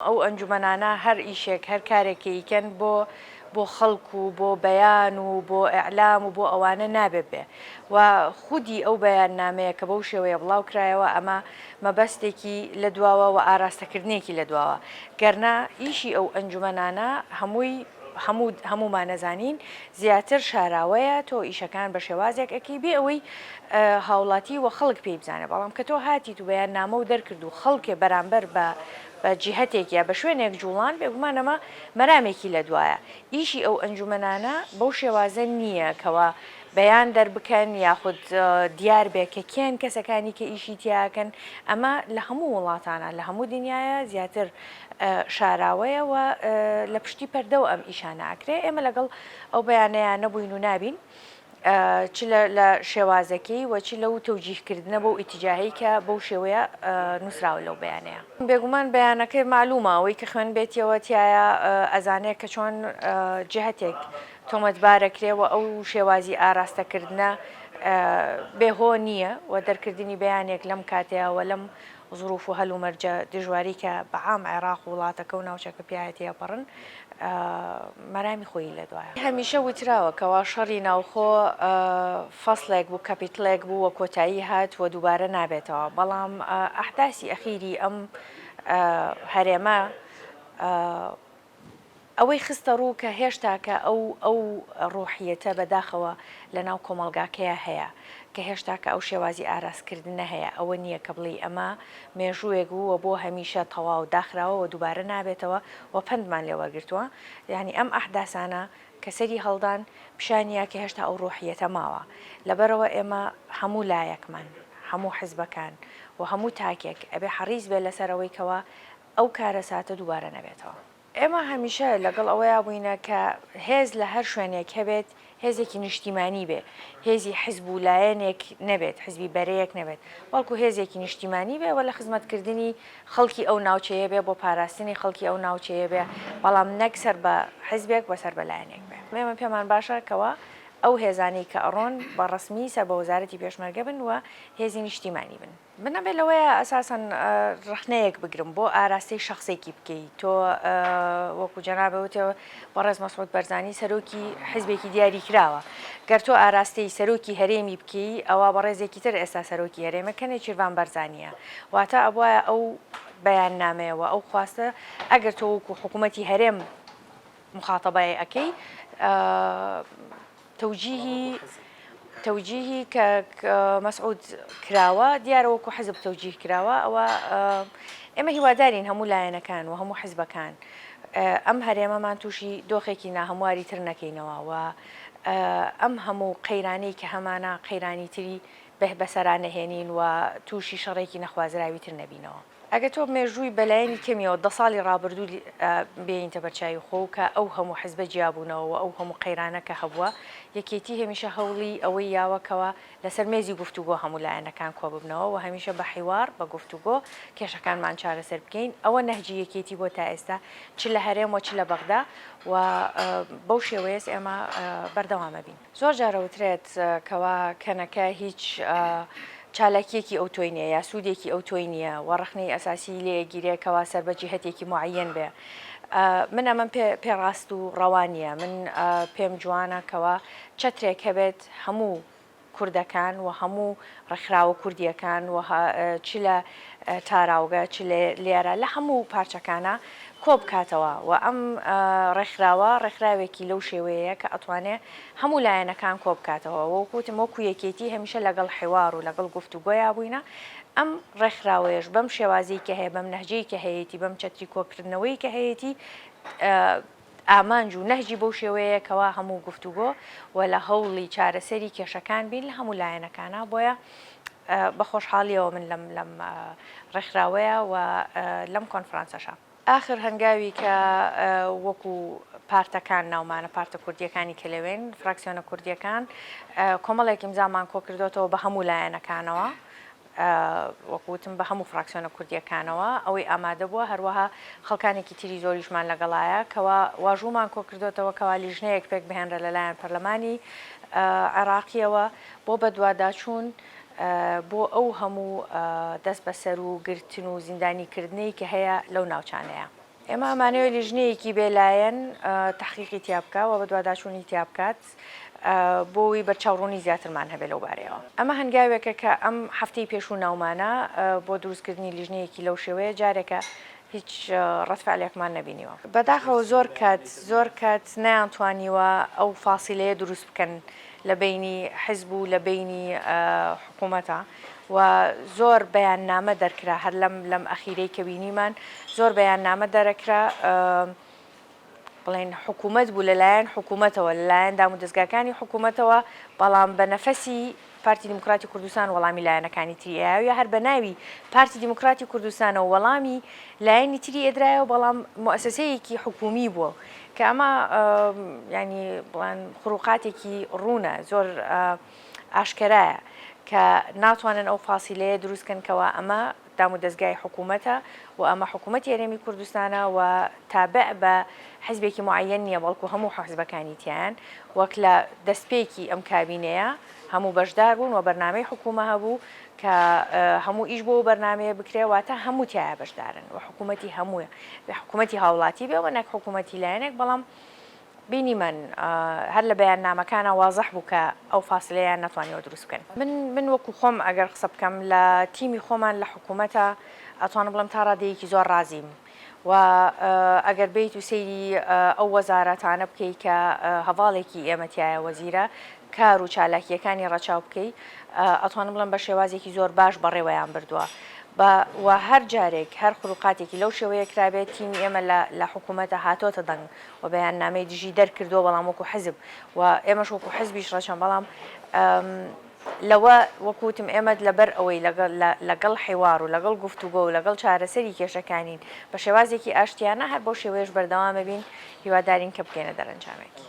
ئەو ئەنجومەنانە هەر ئیشێک هەر کارێکیکەن بۆ خەڵک و بۆ بەیان و بۆ ئەعلام و بۆ ئەوانە نابێت بێ و خودی ئەو بەیاننامەیە کە بەو شێوەیە بڵاو کرایەوە ئەمە مەبەستێکی لە دواوە و ئاراستەکردنێکی لە دواوە گەرنا ئیشی ئەو ئەنجومەنانە هەمومان نەزانین زیاتر شاراوەیە تۆ ئیشەکان بە شێوازێک ئەەکەی بێ ئەوەی هاوڵاتی و خەڵک پێی بزانێ بەڵام کە تۆ هاتیت و بەیان نامە و دەرکرد و خەڵکێ بەرامبەر بە جیهتێکە بە شوێنێک جوڵان بێگومانەمە مەرامێکی لە دوایە ئیشی ئەو ئەنجومەنانە بەو شێوازە نییە کەەوە بەیان دەربکەن یاخود دیار بێ کە کێن کەسەکانی کە ئیشی تیاکەن ئەمە لە هەموو وڵاتانە لە هەموو دنیاە زیاتر شاراوەیە و لە پشتی پەردە و ئەم ئیشانە ئاکرێ ئێمە لەگەڵ ئەو بەیانەیە نەبووین و نابین چ لە شێوازەکەی وەچی لەو تەوجیهکردنە بۆ ئیتیجاهی کە بەو شێوەیە نووسراوە لەو بەیانەیە بێگومان بەیانەکەی معلومە ئەوەی کە خوێن بێتیەوە تایە ئەزانەیە کە چۆن جهتێک تۆمەتبارەکرێەوە ئەو شێوازی ئاراستەکردنە بێهۆ نییە و دەرکردنی بەیانێک لەم کاتەیەوە لەم ظروف و هەلومەرجە دژواری کە بەعام عێراق و وڵاتەکە و ناوچەکە پیاەتە پەڕن مەرامی خۆی لە دوایە هەمیشە وتراوە کەوا شەڕی ناوخۆ فەسلێک بوو کەپیتلێک بوو وە کۆتایی هات و دووبارە نابێتەوە بەڵام ئەحداسی ئەخیری ئەم هەرێمە ئەوەی خستە ڕوو کە هێشتاکە ئەو ڕۆحیەتە بەداخەوە لە ناو کۆمەلگاکەیە هەیە کە هێشتاکە ئەو شێوازی ئاراستکردنە هەیە ئەوە نییە کە بڵی ئەمە مێژوویەک بووە بۆ هەمیشە تەواو داخراوە و دووبارە نابێتەوە و پندمان لێوەرگرتووە یعنی ئەم ئەحداسانە کە سەری هەڵدان پیشانیە کە هێشتا ئەو ڕۆحیەتە ماوە لەبەرەوە ئێمە هەموو لایەکمان هەموو حزبەکان و هەموو تاکێک ئەبێ حەریز بێت لەسەرەوەی کەوە ئەو کارە ساتە دووبارە نەبێتەوە ئێمە هەمیشە لەگەڵ ئەوەیە بووینە کە هێز لە هەر شوێنێک هەبێت هێزێکی نیشتیمانی بێ هێزی حزب و لایەنێک نەبێت حزبی بەرەیەک نەبێت بەڵکو هێزێکی نیشتیمانی بێ و لە خزمەتکردنی خەڵکی ئەو ناوچەیە بێ بۆ پاراستنی خەڵکی ئەو ناوچەیە بێ بەڵام نەک سەر بە حزبێک بەسەر بەلایەنێک بێ ئێمە پێمان باشە کەوە ئەو هێزانی کە ئەڕۆن بە ڕسمی سەر بە وەزارەتی پێشمەرگە بن و هێزی نیشتیمانی بن بنەبێت لەوەیە ئەساسەن ڕخنەیەک بگرم بۆ ئاراستی شخصێکی بکەیت تۆ وەکو جەنابەوتەوە بەڕێز مەسعود بەرزانی سەرۆکی حزبێکی دیاری کراوە گەر تۆ ئاراستی سەرۆکی هەرێمی بکەی ئەوە بە ڕێزێکی تر ئێستا سەرۆکی هەرێمە کەنێ چیروان بەرزانیە واتە ئەوە ئەو بەیان نامەیەوە ئەو خواستە ئەگەر تۆ وەکو حکوومەتی هەرێم مخاتەبای ئەەکەی تەوجیهی کە مەسعود کراوە دیارەوەکو حزب تەوجیه کراوە ئەوە ئێمە هیوادارین هەموو لایەنەکان و هەموو حزبەکان ئەم هەرێمەمان تووشی دۆخێکی ناهەمواری تر نەکەینەوە و ئەم هەموو قەیرانەی کە هەمانە قەیرانی تری بەسەرانەهێنین و تووشی شەڕێکی نەخوازراوی تر نەبینەوە ئەگە تۆ مێژووی بەلایەنی کەمیەوە 10 ساڵی ڕابردوو بێنیتە بەرچاوی خۆ کە ئەو هەموو حزبە جیابوونەوە ئەو هەموو قەیرانە کە هەبووە یەکێتی هەمیشە هەوڵی ئەوەی یاوەکەوە لەسەر مێزی گفتوگۆ هەموو لایەنەکان کۆ ببنەوە و هەمیشە بە حیوار بە گفتوگۆ کێشەکانمان چارەسەر بکەین ئەوە نەهجی یەکێتی بۆ تا ئێستا چ لە هەرێم و چ لە بەغدا و بەو شێوەیەس ئێمە بەردەوامە بین زۆر جارەوترێت کەوا کەنەکە هیچ چالاکیەکی ئەو تۆی نیە یا سوودێکی ئەو تۆی نییە و ڕخنەی ئەساسی لێگیرێکەوە سەر بە جیهەتێکی معەن بێ من ئەمە پێڕاست و ڕەوانیە من پێم جوانەکەوە چەترێک هەبێت هەموو کوردەکان و هەموو ڕێکخراوە کوردیەکان و چ لە تاراوگە چ لێرە لە هەموو پارچەکانە کۆ بکاتەوە و ئەم ڕێکخراوێکی لەو شێوەیە کە ئەتوانێت هەموو لایەنەکان کۆ بکاتەوە وەکوتم وەکو یەکێتی هەمیشە لەگەڵ حیوار و لەگەڵ گفتوگۆیا بووینە ئەم ڕێکخراوەیەش بەم شێوازی کە هەیە بەم نەهجەی کە هەیەی بەم چەتری کۆکردنەوەی کە هەیەی ئامانج و نەهجی بەو شێوەیەکەوە هەموو گفتوگۆ و لە هەوڵی چارەسەری کێشەکان بین لە هەموو لایەنەکانە بۆیە بە خۆشحاڵیەوە من لەم ڕێکخراوەیە و لەم کۆنفرانسەشە آخر هەنگاوی کە وەکو پارتەکان ناومانە پارتە کوردیەکانی کە لەوێن فراکسیۆنە کوردیەکان کۆمەڵێک ئیمزامان کۆ کردوێتەوە بە هەموو لایەنەکانەوە وەکوتم بە هەموو فراکسیۆنە کوردیەکانەوە ئەوەی ئامادە بووە هەروەها خەڵکانێکی تری زۆریشمان لەگەڵایە کەوا واژوومان کۆ کردوێتەوە کەوا لیژنەیەک پێک بهێنرە لەلایەن پەرلەمانی عێراقیەوە بۆ بەدواداچوون بۆ ئەو هەموو دەست بەسەر و گرتن و زیندانیکردنەی کە هەیە لەو ناوچانەیە ئێمە ئەمانەوە لیژنەیەکی بێلایەن تحقیقی تیا بکە و بە دوواداچوونی تیا بکات بۆی بەرچاوڕوونی زیاترمان هەبێت لەو بارەیەوە. ئەمە هەنگاوێکە کە ئەم هەفتەی پێشوو ناومانە بۆ دروستکردنی لیژنەیەکی لەو شێوەیە جارێکە هیچ ڕەتفعلێکمان نەبینیوە. بەداخەوە زۆر کات نەیانتوانیوە ئەو فاسیلەیە دروست بکەن لە بینی حیزب و لە بینی حکوومەتە و زۆر بەیاننامە دەرکرا هەر لەم ئەخیرەی کە بینیمان زۆر بەیاننامە دەرەکرا بڵێن حکوومەت بوو لەلایەن حکوومەتەوە لەلایەن دام و دەستگاکانی حکوومەتەوە بەڵام بە نەفەسی پارتی دیموکراتی کوردستان وەڵامی لایەنەکانی تریایە هەر بە ناوی پارتی دیموکراتی کوردستانەوە وەڵامی لایەنی تری ئێدرایەوە بەڵام مؤسسەیەکی حکومی بووە کە ئەمە ینی بڵێن خروقاتێکی ڕوونە زۆر ئاشکرایە کە ناتوانن ئەو فاسیلەیە دروستکەنکەوە ئەمە دام و دەستگای حکوومەتە و ئەمە حکوومەتی هەرێمی کوردستانە و تابع بە حیزبێکی معەن نییە بەڵکو هەموو حیزبەکانی تیان وەک لە دەستپێکی ئەم کابینەیە هەموو بەشدار بوون و بەرنامەی حکوومە هەبوو کە هەموو ئیش بۆ بەرنمەیە بکرێواتە هەموو تایە بەشدارن و حکوومەتی هەمووە حکوومەتی هاوڵاتی بێ و نەک حکوومەتی لایەنێک بەڵام بینی من هەر لە بەیاننامەکانە وازەح بوو کە ئەو فاسلەیان نەتوانیەوە دروست بکەن. من وەکو خۆم ئەگەر قسە بکەم لە تیمی خۆمان لە حکوومەتە ئەتوانم بڵم تا ڕادەیەکی زۆر ڕازیم و ئەگەر بیت و سەیری ئەو وەزارەتانە بکەی کە هەواڵێکی ئێمەتیایە وەزیرە کار و چالاکیەکانی ڕەچاو بکەی ئەتوانم بڵم بە شێوازێکی زۆر باش بەڕێوەیان بردووە و هەر جارێک هەر خروقاتێکی لەو شێوەیە کرابێت تیمی ئێمە لە حکوومەتە هاتۆتە دەنگ و بەیاننامەی دژی دەرکردەوە بەڵام وەکو حزب و ئێمەش وەکو حزبیش ڕەچەند بەڵام لەوە وەکوتم ئێمەد لەبەر ئەوەی لەگەڵ حیوار و لەگەڵ گفتوگۆ و لەگەڵ چارەسەری کێشەکانین بە شێوازێکی ئاشتیانە هەر بۆ شێوەیەش بەردەوامە بین هیوادارین کە بکەینە دەرەنجامێکی.